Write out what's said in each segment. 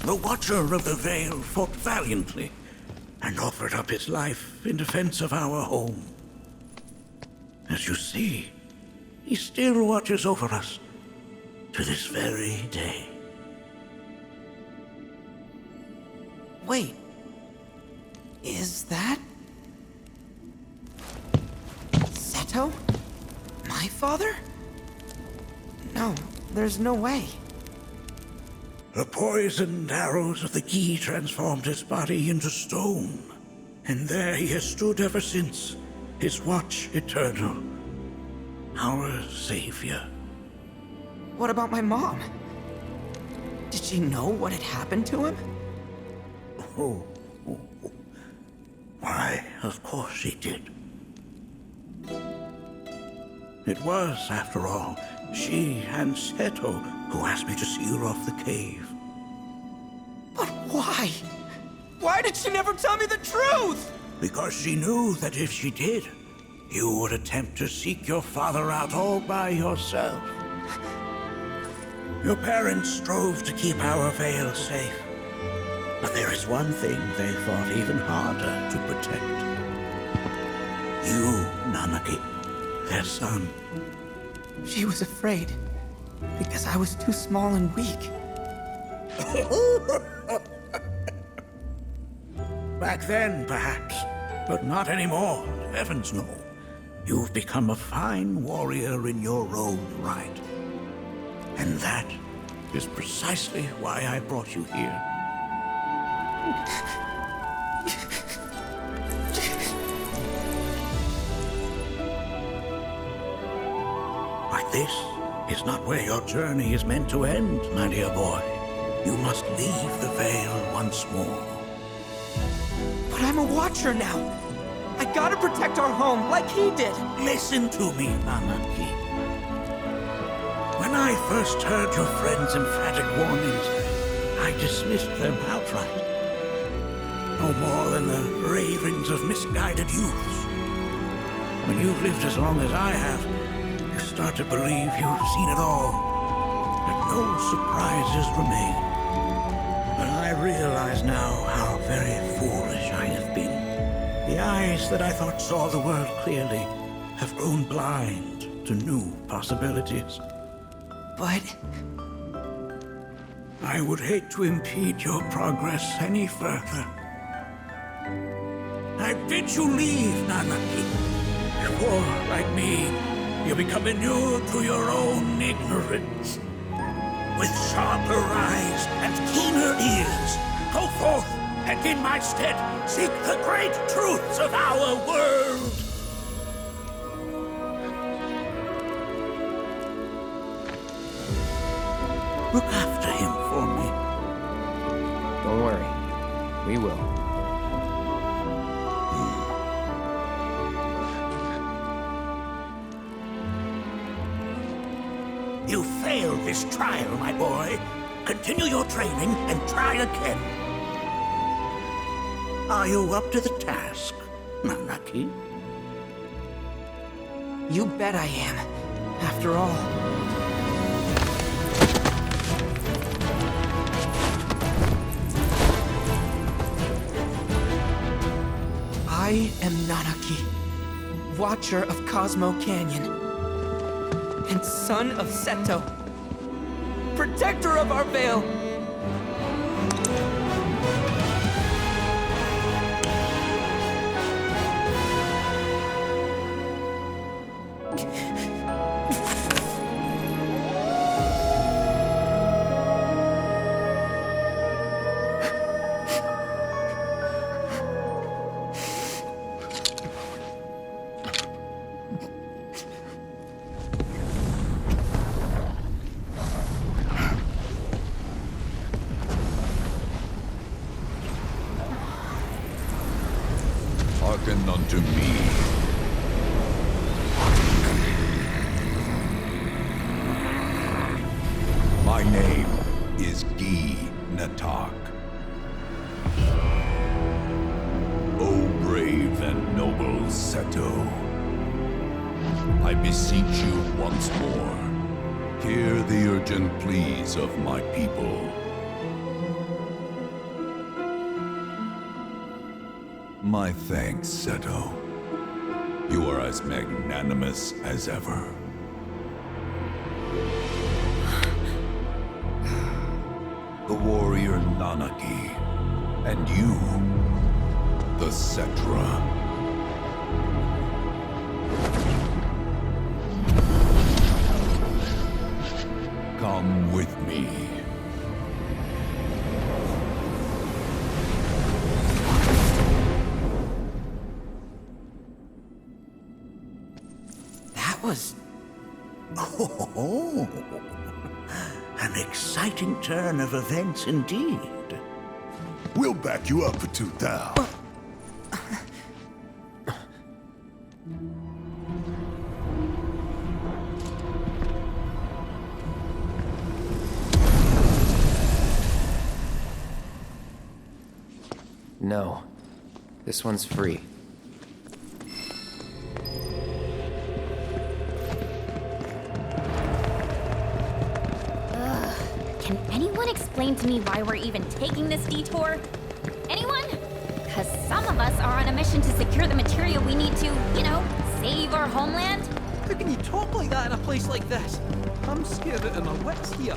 The Watcher of the Veil fought valiantly and offered up his life in defense of our home. As you see, he still watches over us to this very day. Wait. Is that... Seto? My father? No, there's no way. The poisoned arrows of the key transformed his body into stone, and there he has stood ever since, his watch eternal, our savior. What about my mom? Did she know what had happened to him? Oh. Why, of course she did. It was, after all, she and Seto who asked me to seal off the cave. But why? Why did she never tell me the truth? Because she knew that if she did, you would attempt to seek your father out all by yourself. Your parents strove to keep our veil safe. But there is one thing they fought even harder to protect. You, Nanaki, their son. She was afraid, because I was too small and weak. Back then, perhaps, but not anymore, heavens no. You've become a fine warrior in your own right. And that is precisely why I brought you here. But this is not where your journey is meant to end, my dear boy. You must leave the Veil once more. But I'm a Watcher now. I gotta protect our home like he did. Listen to me, Nanaki. When I first heard your friend's emphatic warnings, I dismissed them outright. No more than the ravings of misguided youths. When you've lived as long as I have, you start to believe you've seen it all, that no surprises remain. But I realize now how very foolish I have been. The eyes that I thought saw the world clearly have grown blind to new possibilities. But... I would hate to impede your progress any further. I bid you leave, Nanaki, before, like me, you become inured to your own ignorance. With sharper eyes and keener ears, go forth and in my stead seek the great truths of our world. Look after him for me. Don't worry. We will. You failed this trial, my boy. Continue your training and try again. Are you up to the task, Nanaki? you bet I am. After all... I am Nanaki, Watcher of Cosmo Canyon, and son of Seto, protector of our veil. Hearken unto me. My name is is Gi Natak. O brave and noble Seto, I beseech you once more, hear the urgent pleas of my people. My thanks, Seto. You are as magnanimous as ever. The warrior Nanaki, and you, the Cetra. Come with me. That was... Oh, an exciting turn of events indeed. We'll back you up for 2,000. No. This one's free. Can anyone explain to me why we're even taking this detour? Anyone? Because some of us are on a mission to secure the material we need to, save our homeland. How can you talk like that in a place like this? I'm scared out of my wits here.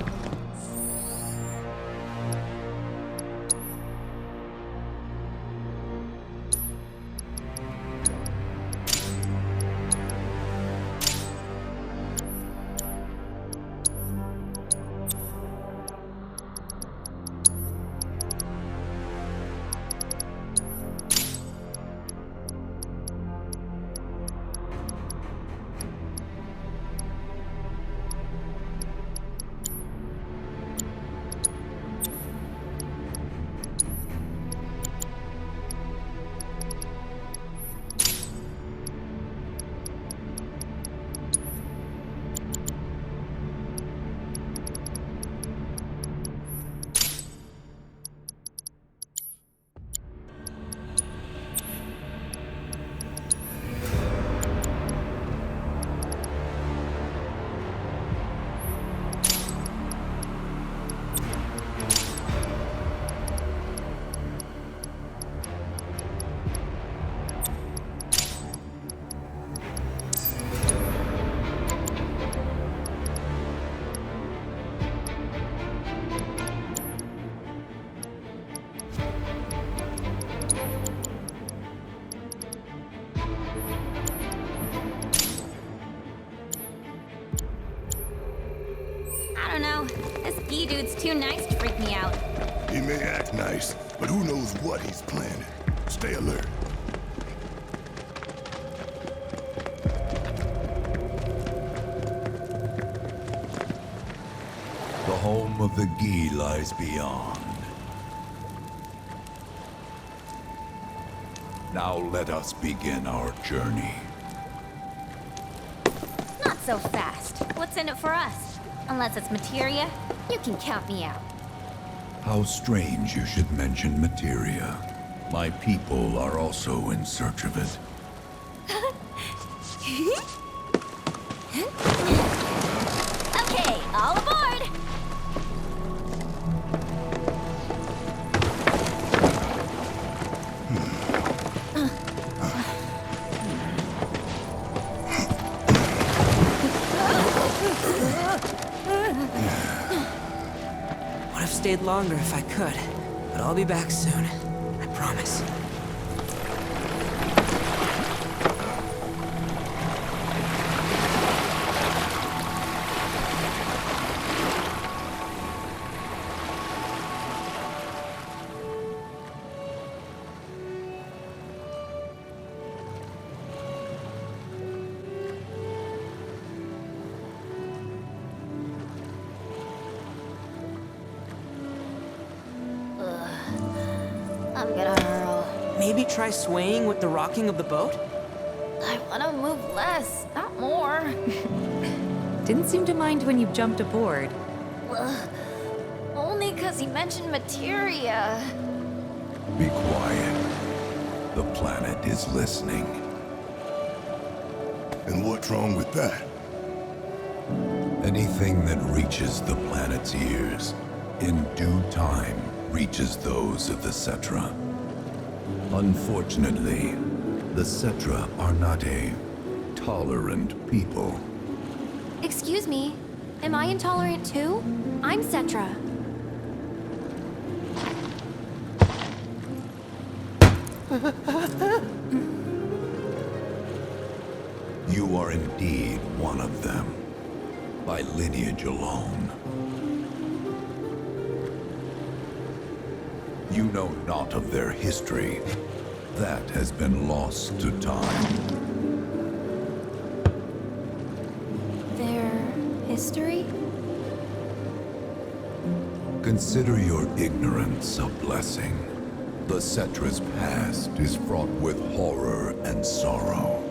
Dude's too nice to freak me out. He may act nice, but who knows what he's planning. Stay alert. The home of the Gi lies beyond. Now let us begin our journey. Not so fast. What's in it for us? Unless it's Materia, you can count me out. How strange you should mention Materia. My people are also in search of it. Okay, all aboard! Would have stayed longer if I could, but I'll be back soon. I promise. I'm gonna hurl. Maybe try swaying with the rocking of the boat? I wanna move less, not more. Didn't seem to mind when you jumped aboard. Ugh. only because he mentioned Materia. Be quiet. The planet is listening. And what's wrong with that? Anything that reaches the planet's ears, in due time, reaches those of the Cetra. Unfortunately, the Cetra are not a tolerant people. Excuse me, am I intolerant too? I'm Cetra. You are indeed one of them, by lineage alone. You know naught of their history. That has been lost to time. Their history? Consider your ignorance a blessing. The Cetra's past is fraught with horror and sorrow.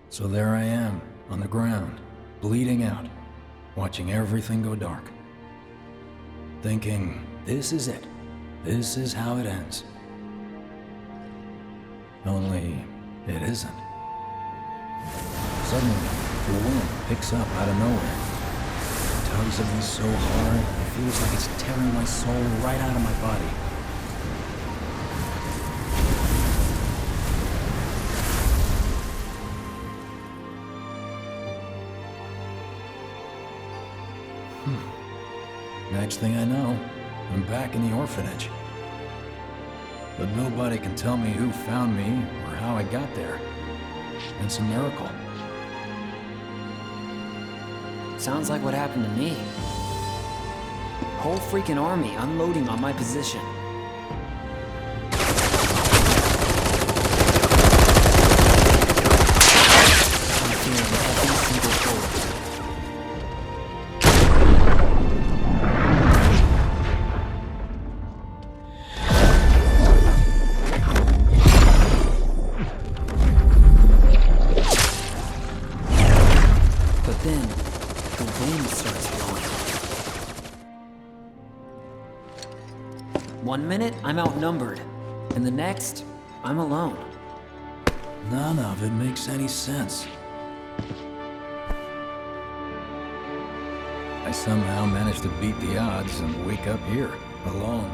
So there I am, on the ground, bleeding out, watching everything go dark. Thinking, this is it. This is how it ends. Only, it isn't. Suddenly, the wind picks up out of nowhere. It tugs at me so hard, it feels like it's tearing my soul right out of my body. Next thing I know, I'm back in the orphanage. But nobody can tell me who found me or how I got there. It's a miracle. Sounds like what happened to me. Whole freaking army unloading on my position. I'm feeling every single bullet. Then, the wind starts blowing. 1 minute, I'm outnumbered. And the next, I'm alone. None of it makes any sense. I somehow managed to beat the odds and wake up here, alone.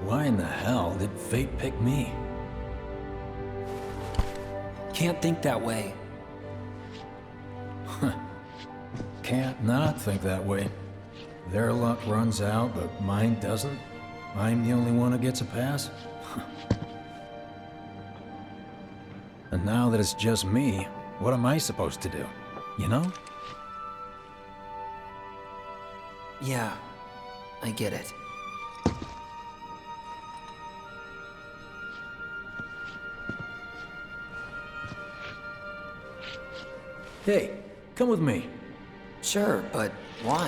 Why in the hell did fate pick me? Can't think that way. Can't not think that way. Their luck runs out, but mine doesn't. I'm the only one who gets a pass. And now that it's just me, what am I supposed to do? You know? Yeah, I get it. Hey, come with me. Sure, but why?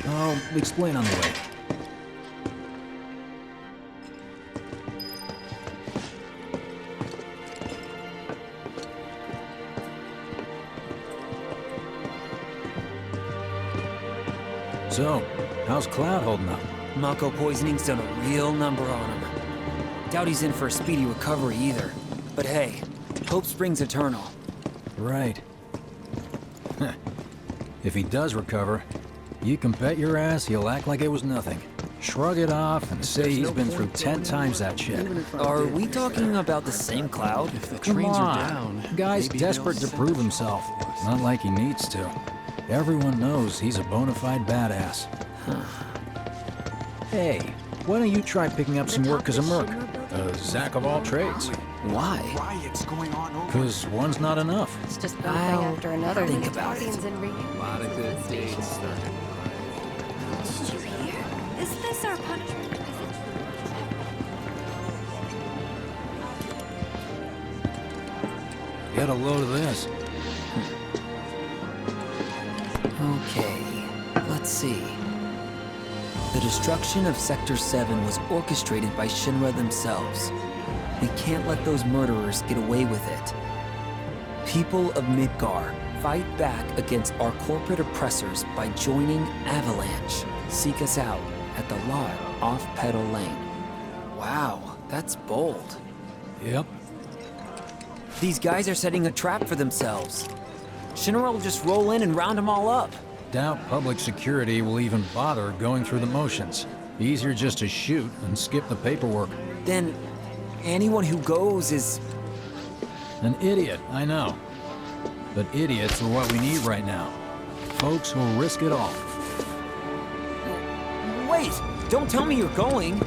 I'll explain on the way. So, how's Cloud holding up? Mako poisoning's done a real number on him. Doubt he's in for a speedy recovery either. But hey, hope springs eternal. Right. If he does recover, you can bet your ass he'll act like it was nothing. Shrug it off and say he's been through 10 times that shit. Are we talking about the same Cloud? Come on. Guy's desperate to prove himself. Not like he needs to. Everyone knows he's a bona fide badass. Hey, why don't you try picking up some work as a merc? A Zack of all trades. Why? Riots going on over. Because one's not enough. It's just one thing after another. think about it. Did you hear? Is this our punishment? Get a load of this. Okay, let's see. The destruction of Sector 7 was orchestrated by Shinra themselves. We can't let those murderers get away with it. People of Midgar, fight back against our corporate oppressors by joining Avalanche. Seek us out at the lot off Petal Lane. Wow, that's bold. Yep. These guys are setting a trap for themselves. Shinra will just roll in and round them all up. Doubt public security will even bother going through the motions. Easier just to shoot and skip the paperwork. Then, anyone who goes is... An idiot, I know. But idiots are what we need right now. Folks who'll risk it all. Wait! Don't tell me you're going!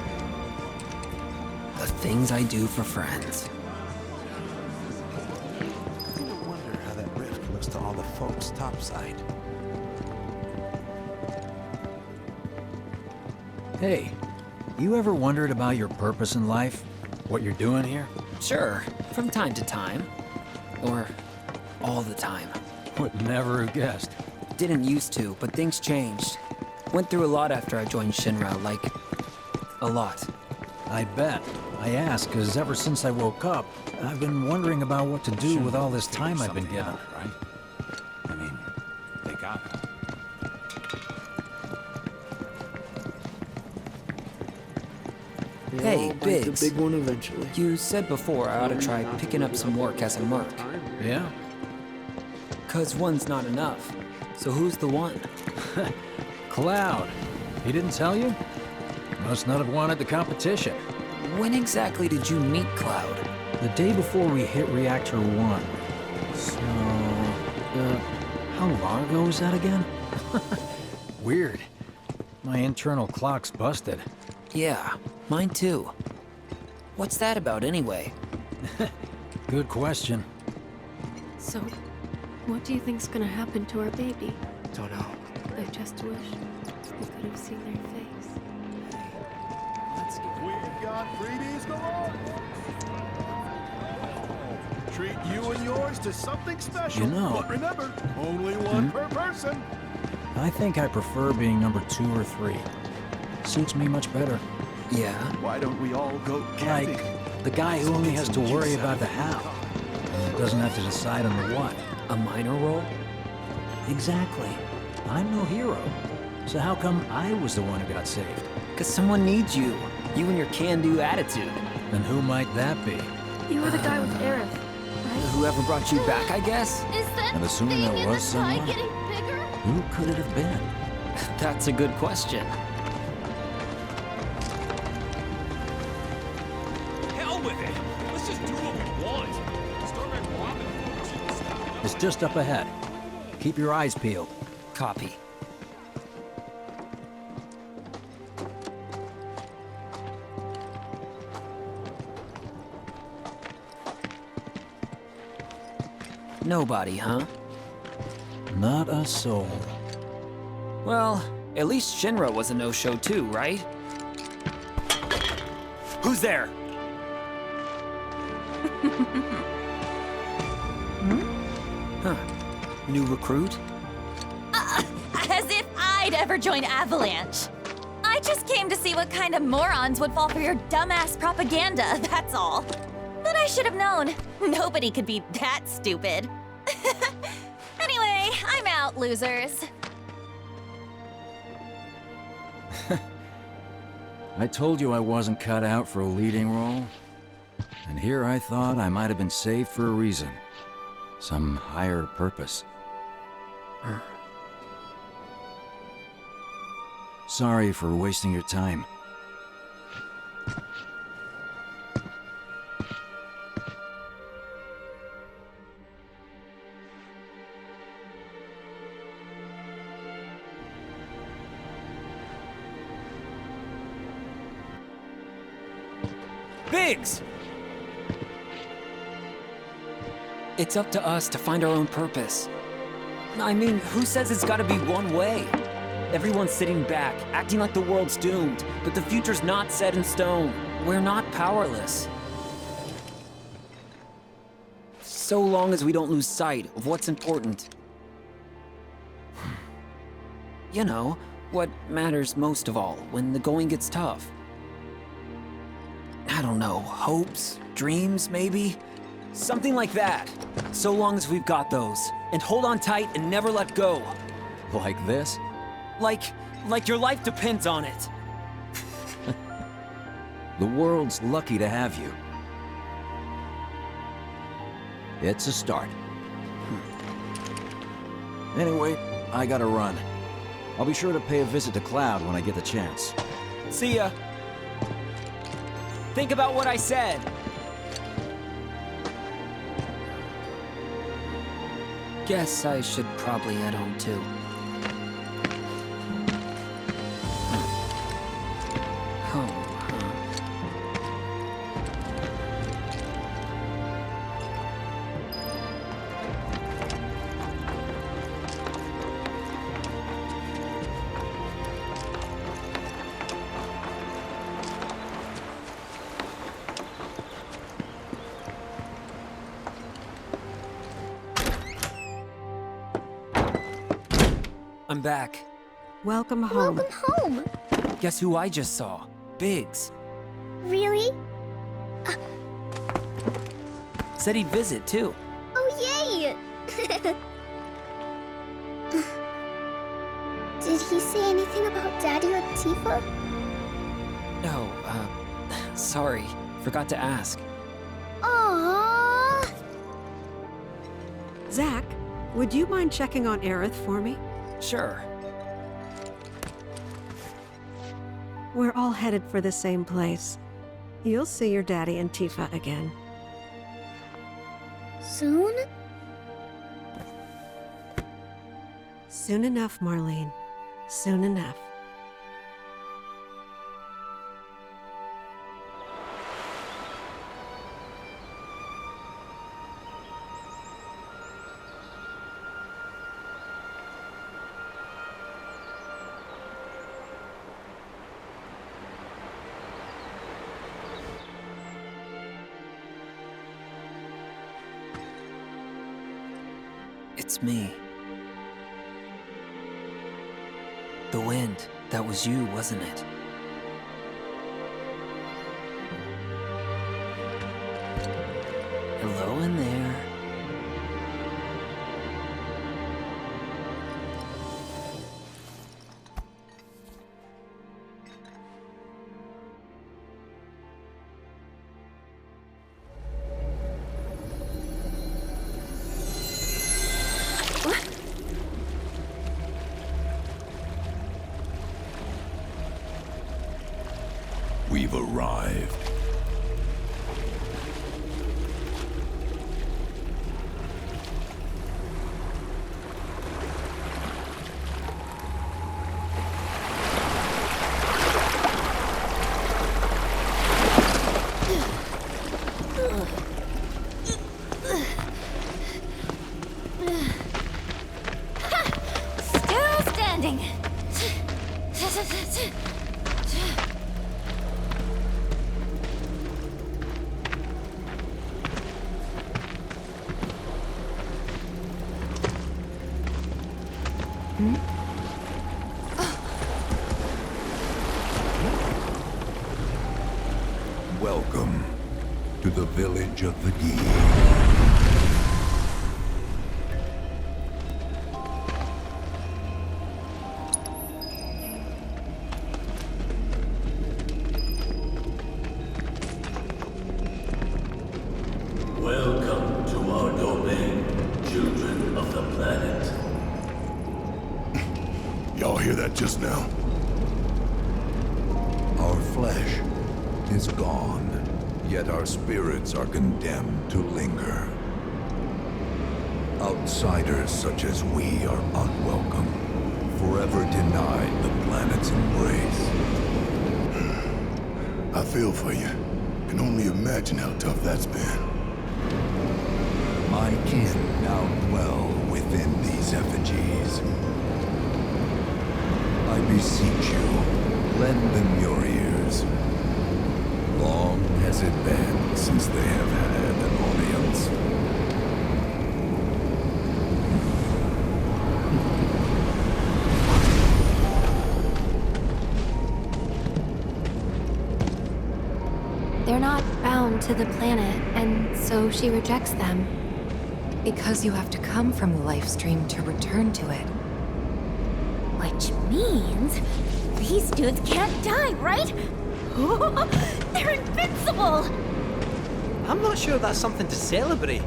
The things I do for friends. No wonder how that rift looks to all the folks topside. Hey, you ever wondered about your purpose in life? What you're doing here? Sure, from time to time. Or all the time. Would never have guessed. Didn't used to, but things changed. Went through a lot after I joined Shinra, like... a lot. I bet. I ask because ever since I woke up, I've been wondering about what to do with all this time I've been given. Right? I mean, they got it. Hey, Biggs. The big one eventually. You said before I ought to try picking up some work as a merc. Yeah? 'Cause one's not enough. So who's the one? Cloud. He didn't tell you? Must not have wanted the competition. When exactly did you meet Cloud? The day before we hit Reactor 1. So... how long ago was that again? Weird. My internal clock's busted. Yeah, mine too. What's that about anyway? Good question. So, what do you think's gonna happen to our baby? Don't know. I just wish we could have seen their face. We've got freebies galore. Treat you and yours to something special. You know- But remember, only one per person. I think I prefer being number 2 or 3. Suits me much better. Yeah? Why don't we all go camping? Like, the guy who only has to worry about the how. And doesn't have to decide on the what. A minor role? Exactly. I'm no hero. So how come I was the one who got saved? 'Cause someone needs you. You and your can-do attitude. And who might that be? You were the guy with Aerith, right? Whoever brought you back, I guess? Is that And assuming thing there in was the sky someone? getting bigger? Who could it have been? That's a good question. Hell with it! Let's just do what we want! Start by robbing folks and stocking up. It's just up ahead. Keep your eyes peeled. Copy. Nobody, huh? Not a soul. Well, at least Shinra was a no-show too, right? Who's there? Huh. New recruit? As if I'd ever join Avalanche. I just came to see what kind of morons would fall for your dumbass propaganda, that's all. But I should have known. Nobody could be that stupid. Anyway, I'm out, losers. I told you I wasn't cut out for a leading role. And here I thought I might have been saved for a reason. Some higher purpose. Sorry for wasting your time. Biggs! It's up to us to find our own purpose. I mean, who says it's gotta be one way? Everyone's sitting back, acting like the world's doomed, but the future's not set in stone. We're not powerless. So long as we don't lose sight of what's important. You know, what matters most of all when the going gets tough. I don't know, hopes, dreams, maybe? Something like that. So long as we've got those. And hold on tight and never let go. Like this? Like your life depends on it. The world's lucky to have you. It's a start. Anyway, I gotta run. I'll be sure to pay a visit to Cloud when I get the chance. See ya. Think about what I said. Guess I should probably head home too. Home, huh? I'm back. Welcome home. Welcome home. Guess who I just saw? Biggs. Really? Said he'd visit, too. Oh, yay! Did he say anything about Daddy or Tifa? Oh, sorry. Forgot to ask. Aww. Zach, would you mind checking on Aerith for me? Sure. We're all headed for the same place. You'll see your daddy and Tifa again. Soon? Soon enough, Marlene. Soon enough. It's me. The wind. That was you, wasn't it? Hello in there. We've arrived. Still standing. Welcome to the village of the Gi. Welcome to our domain, children of the planet. Y'all hear that just now? Our flesh is gone, yet our spirits are condemned to linger. Outsiders such as we are unwelcome, forever denied the planet's embrace. I feel for you. Can only imagine how tough that's been. My kin now dwell within these effigies. I beseech you, lend them your ears. Long has it been since they have had an audience. They're not bound to the planet, and so she rejects them. Because you have to come from the life stream to return to it. Which means these dudes can't die, right? They're invincible! I'm not sure that's something to celebrate.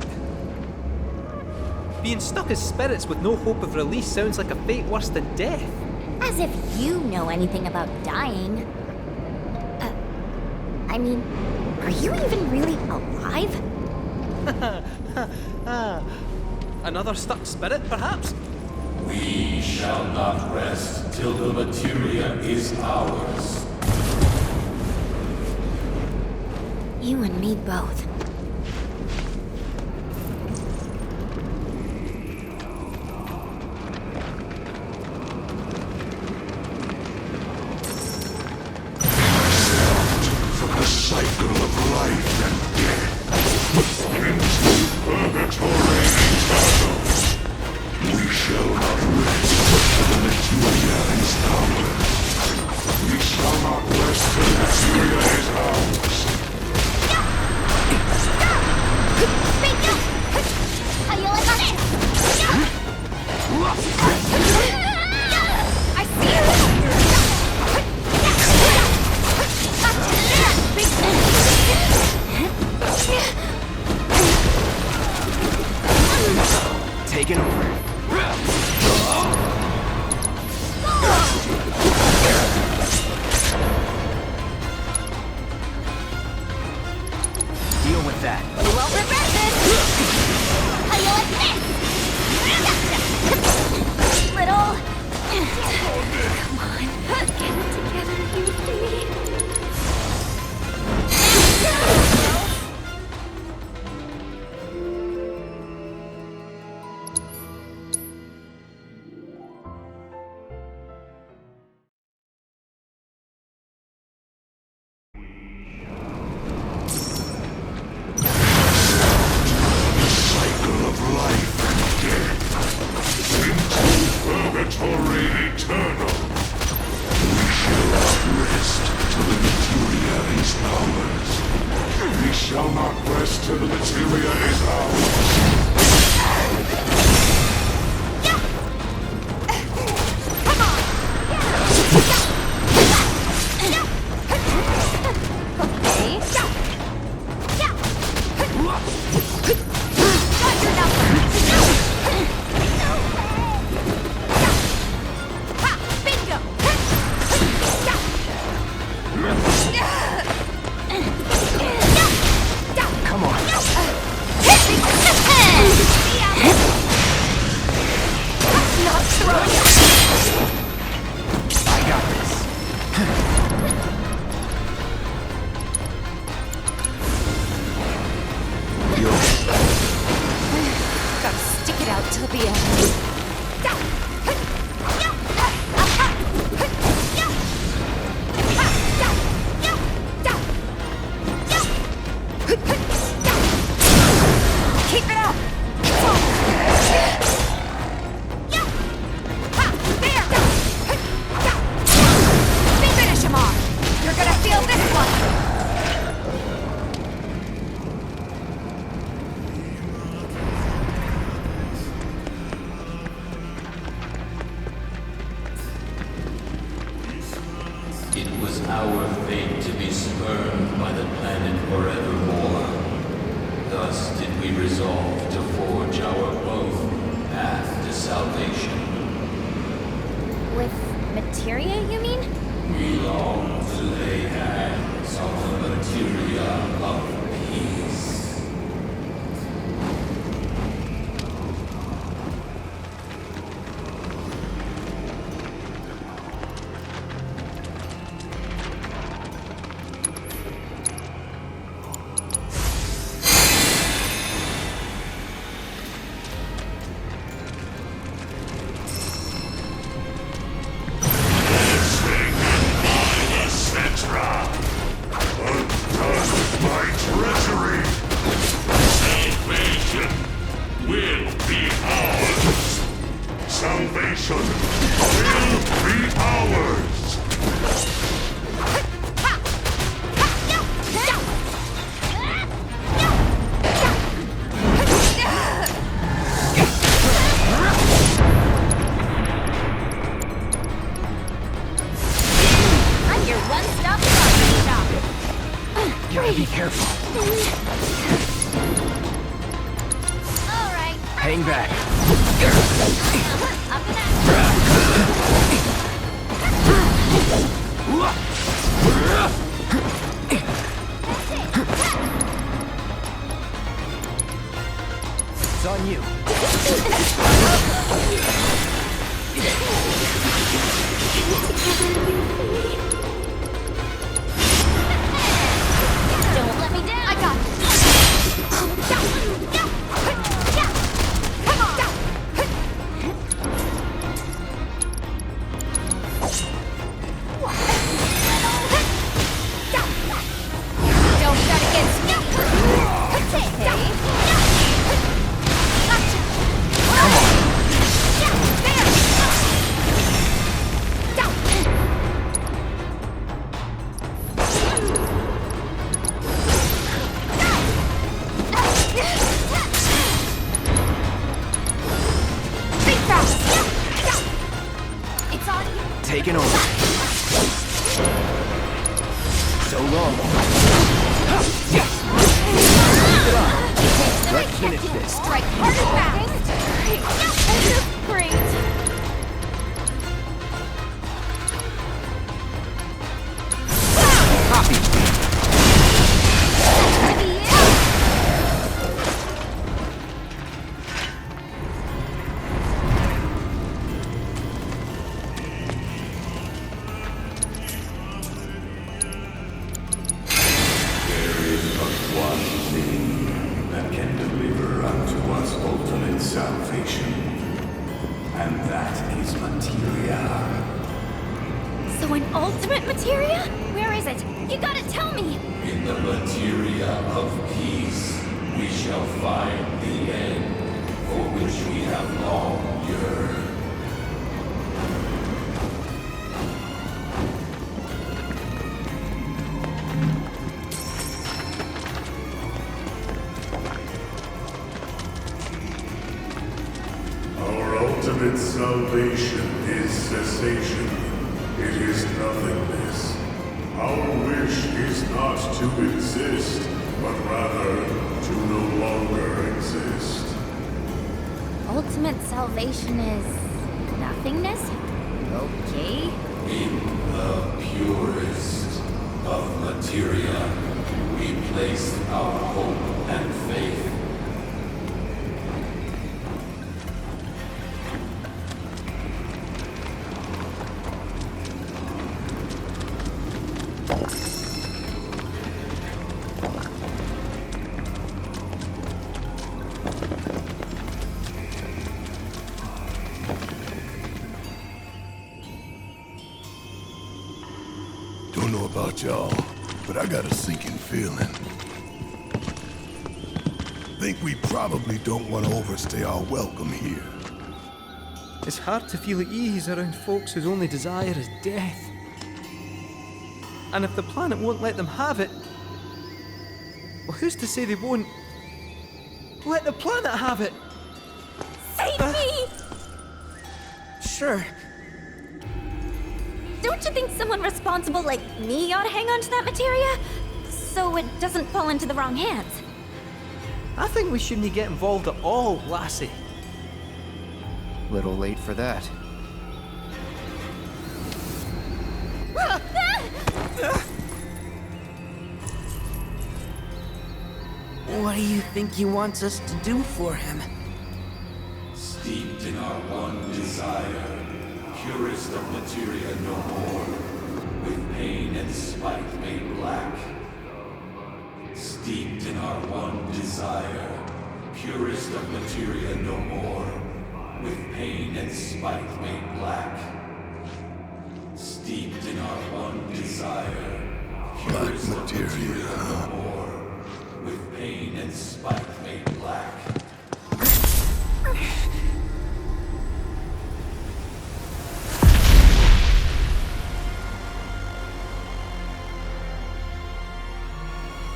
Being stuck as spirits with no hope of release sounds like a fate worse than death. As if you know anything about dying. I mean, are you even really alive? Another stuck spirit, perhaps? We shall not rest till the materia is ours. You and me both. From the cycle of life and death into purgatory eternal. We shall not rest till the materia is ours. We shall not rest till the materia is ours. How you like on it? I see you! Taking over. Deal with that. You won't regret this! How you like this? Little... Come on, get it together, you three. Purgatory eternal. We shall not rest till the materia is ours. We shall not rest till the materia is ours. Come on! Okay. Got your number! Bingo! Come on. Not throwing it! I got this. Gotta stick it out till the end. Keep it up! There! Finish him off! You're gonna feel this one! It was our fate to be spurned by the planet forevermore. Thus did we resolve to forge our both path to salvation. With materia, you mean? We long to lay hands on the materia of peace. Salvation will be ours! Careful. All right. Hang back. Up and It's on you. Don't let me down. I got it. Come on. Don't start against me. Come on. It's on you. Taking over. So long. Keep it on. Let's finish this. Strike harder back. Great. Copy. There is but one thing that can deliver unto us ultimate salvation, and that is Materia. So an ultimate materia? Where is it? You gotta tell me. In the materia of peace, we shall find the end for which we have long yearned. Our ultimate salvation is cessation. It is nothingness. Our wish is not to exist, but rather to no longer exist. Ultimate salvation is nothingness? Okay. In the purest of materia, we place our hope and faith. Don't know about y'all, but I got a sinking feeling. Think we probably don't want to overstay our welcome here. It's hard to feel at ease around folks whose only desire is death. And if the planet won't let them have it, well, who's to say they won't let the planet have it? Save me! Sure. Don't you think someone responsible like me ought to hang on to that materia? So it doesn't fall into the wrong hands. I think we shouldn't get involved at all, lassie. Little late for that. What do you think he wants us to do for him? Steeped in our one desire, purest of materia no more, with pain and spite made black. Steeped in our one desire, purest of materia no more, with pain and spite made black. Steeped in our one desire, purest of materia no more, with pain and spite made black.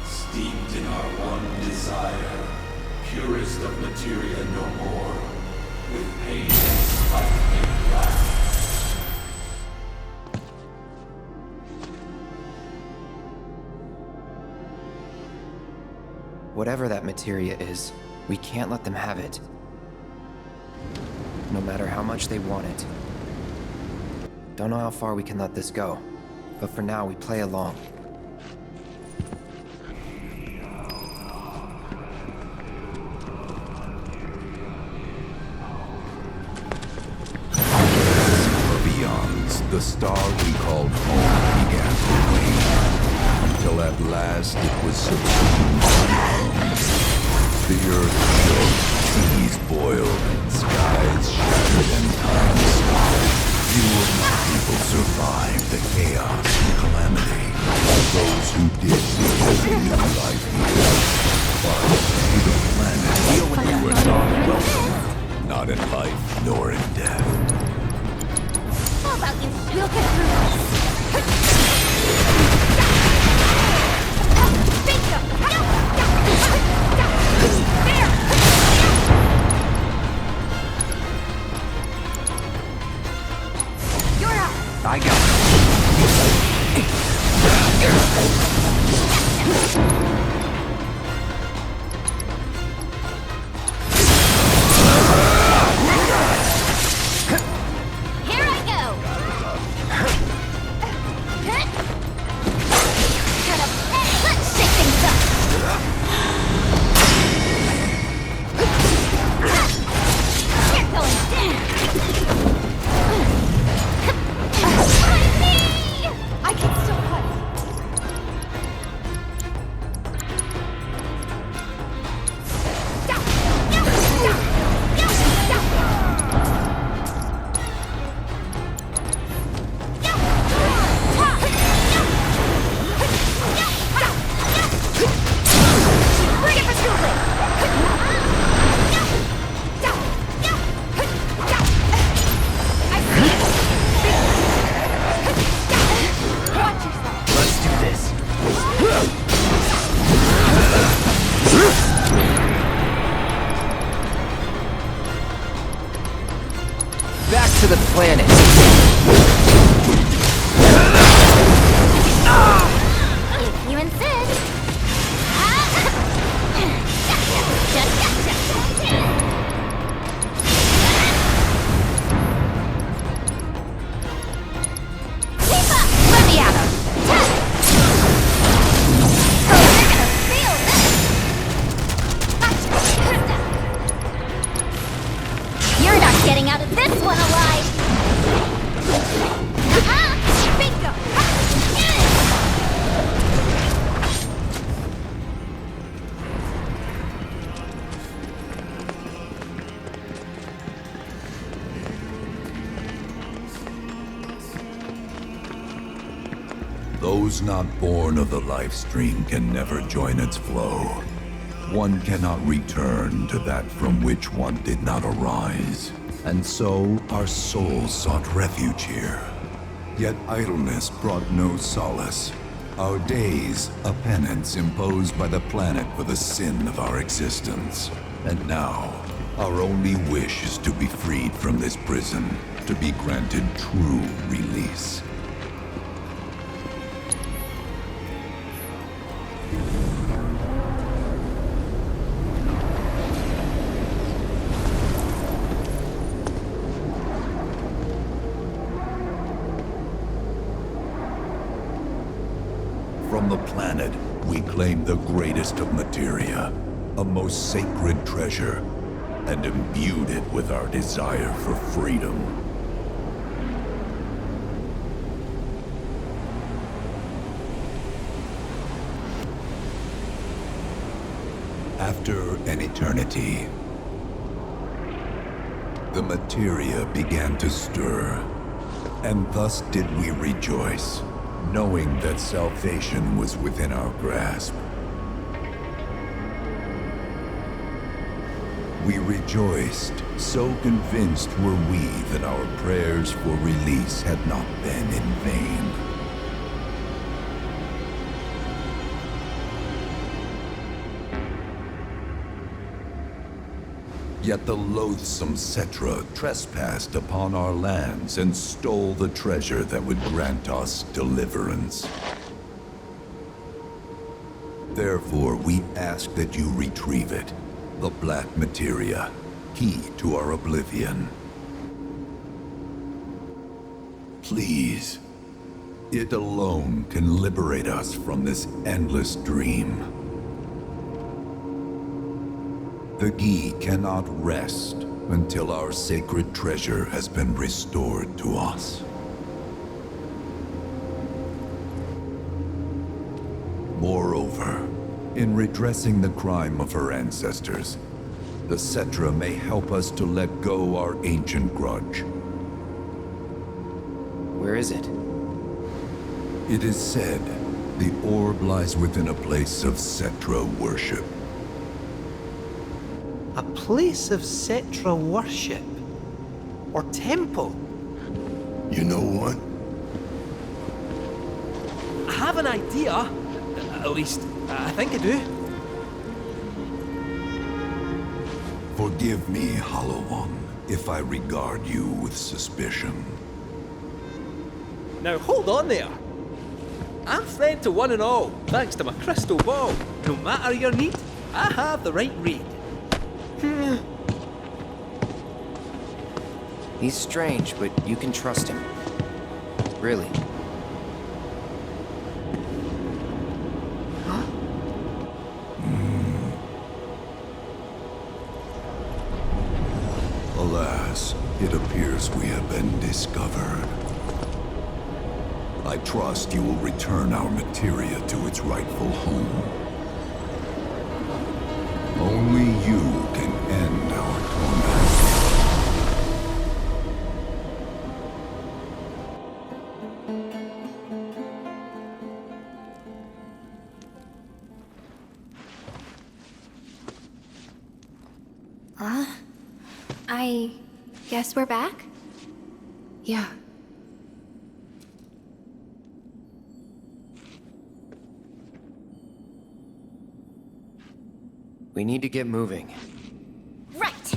Steeped in our one desire, purest of materia no more, with pain and spite made black. Whatever that materia is, we can't let them have it. No matter how much they want it. Don't know how far we can let this go, but for now we play along. The star we called home began to wane, until at last it was subsumed by bones. The earth shook, seas boiled, skies shattered, and time stopped. Few of my people survived the chaos and calamity. Those who did began a new life here. But to the planet, we were not welcome. Not in life, nor in death. How about you? We'll get through this. Bingo! There! You're up! I got it. To the planet. If you insist. Keep up! Let me at him! Oh, you're gonna feel this! You're not getting out of this one alive! Bingo! Those not born of the life stream can never join its flow. One cannot return to that from which one did not arise. And so our souls sought refuge here. Yet idleness brought no solace. Our days, a penance imposed by the planet for the sin of our existence. And now, our only wish is to be freed from this prison, to be granted true release. From the planet, we claim the greatest of materia, a most sacred treasure, and imbued it with our desire for freedom. After an eternity, the materia began to stir, and thus did we rejoice, knowing that salvation was within our grasp. We rejoiced, so convinced were we that our prayers for release had not been in vain. Yet the loathsome Cetra trespassed upon our lands and stole the treasure that would grant us deliverance. Therefore, we ask that you retrieve it. The Black Materia, key to our oblivion. Please. It alone can liberate us from this endless dream. The Gi cannot rest until our sacred treasure has been restored to us. Moreover, in redressing the crime of her ancestors, the Cetra may help us to let go our ancient grudge. Where is it? It is said the orb lies within a place of Cetra worship. A place of Cetra worship? Or temple? You know what? I have an idea. At least, I think I do. Forgive me, Hollow One, if I regard you with suspicion. Now hold on there. I'm friend to one and all, thanks to my crystal ball. No matter your need, I have the right read. He's strange, but you can trust him. Really. Alas, it appears we have been discovered. I trust you will return our materia to its rightful home. Only you can end our torment. I guess we're back? Yeah. We need to get moving. Right!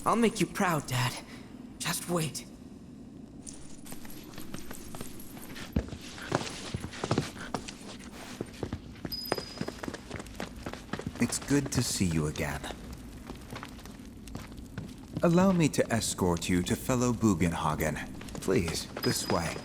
I'll make you proud, Dad. Just wait. It's good to see you again. Allow me to escort you to fellow Bugenhagen. Please, this way.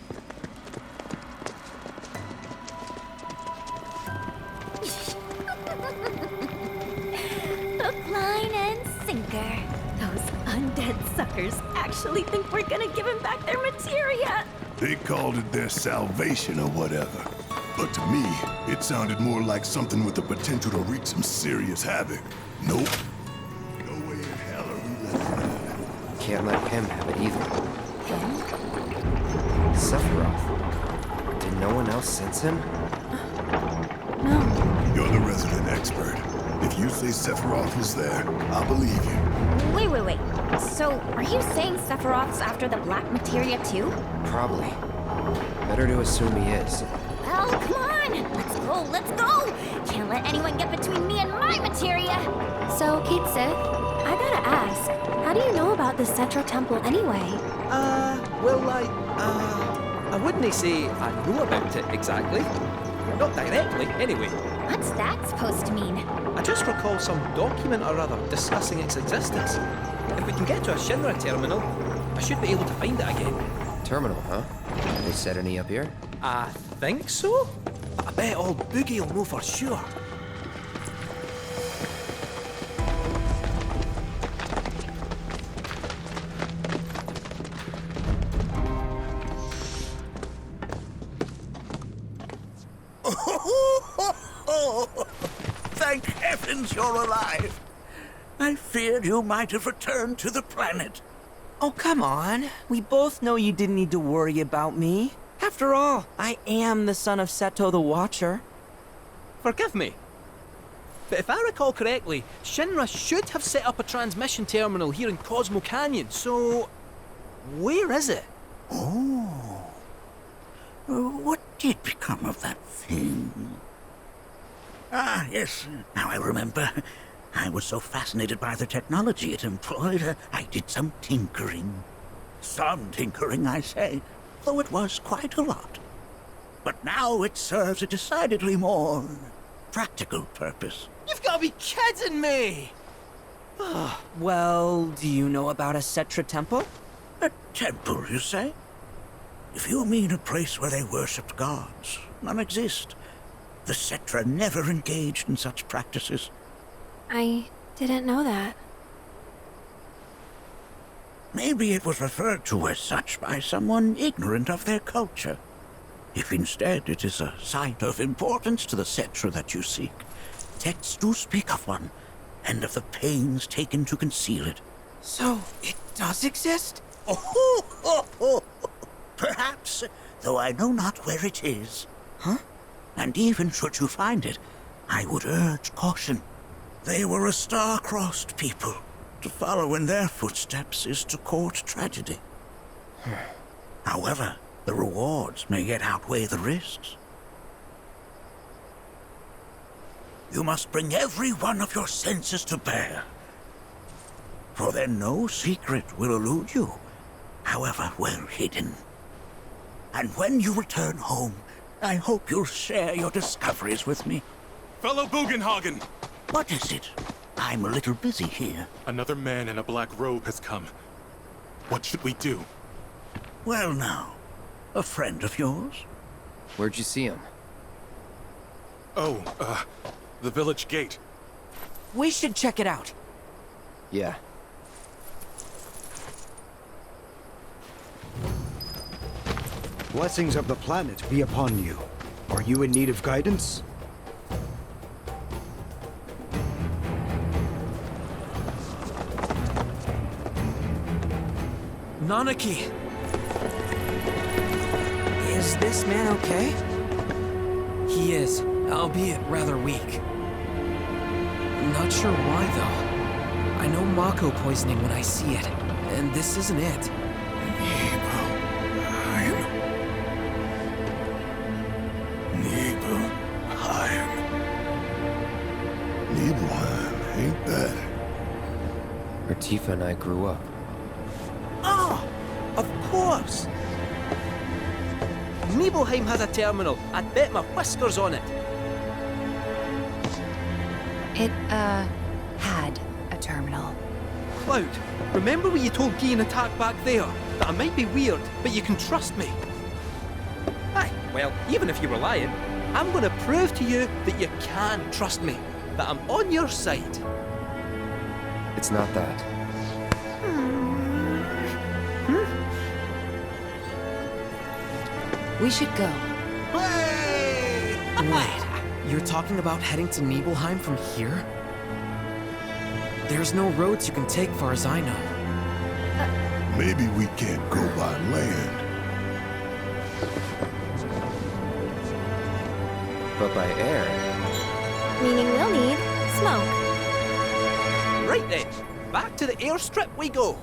Hook, line, and sinker. Those undead suckers actually think we're gonna give him back their materia. They called it their salvation or whatever. But to me, it sounded more like something with the potential to wreak some serious havoc. Nope. No way in hell are we letting that. Can't let him have it either. Sephiroth. Did no one else sense him? No. You're the resident expert. If you say Sephiroth was there, I'll believe you. Wait. So, are you saying Sephiroth's after the black materia too? Probably. Better to assume he is. Well, come on! Let's go! Can't let anyone get between me and my materia! So, Kate Sith, I gotta ask, how do you know about the Cetra Temple anyway? Well, I wouldn't say I know about it exactly. Not directly, anyway. What's that supposed to mean? I just recall some document or other discussing its existence. If we can get to a Shinra terminal, I should be able to find it again. Terminal, huh? They set any up here? I think so? I bet old Boogie will know for sure. Thank heavens you're alive. I feared you might have returned to the planet. Oh, come on. We both know you didn't need to worry about me. After all, I am the son of Seto the Watcher. Forgive me, but if I recall correctly, Shinra should have set up a transmission terminal here in Cosmo Canyon, so where is it? Oh. What did become of that thing? Ah, yes, now I remember. I was so fascinated by the technology it employed, I did some tinkering. Some tinkering, I say, though it was quite a lot. But now it serves a decidedly more practical purpose. You've got to be kidding me! Well, do you know about a Seto temple? A temple, you say? If you mean a place where they worshipped gods, none exist. The Seto never engaged in such practices. I didn't know that. Maybe it was referred to as such by someone ignorant of their culture. If instead it is a site of importance to the Seto that you seek, texts do speak of one, and of the pains taken to conceal it. So, it does exist? Oh, perhaps, though I know not where it is. Huh? And even should you find it, I would urge caution. They were a star-crossed people. To follow in their footsteps is to court tragedy. However, the rewards may yet outweigh the risks. You must bring every one of your senses to bear. For then no secret will elude you, however well hidden. And when you return home, I hope you'll share your discoveries with me. Fellow Bugenhagen! What is it? I'm a little busy here. Another man in a black robe has come. What should we do? Well now, a friend of yours? Where'd you see him? Oh, the village gate. We should check it out. Yeah. Blessings of the planet be upon you. Are you in need of guidance? Nanaki! Is this man okay? He is, albeit rather weak. Not sure why, though. I know Mako poisoning when I see it, and this isn't it. Nibelheim, ain't that? Where Tifa and I grew up. Oh, of course! Nibelheim has a terminal. I'd bet my whiskers on it. It, had a terminal. Cloud, remember what you told Guy in Attack back there? That I might be weird, but you can trust me. Aye, well, even if you were lying, I'm gonna prove to you that you can trust me. That I'm on your side. It's not that. We should go. Wait, you're talking about heading to Nibelheim from here? There's no roads you can take far as I know. Maybe we can't go by land. But by air. Meaning we'll need smoke. Right then, back to the airstrip we go.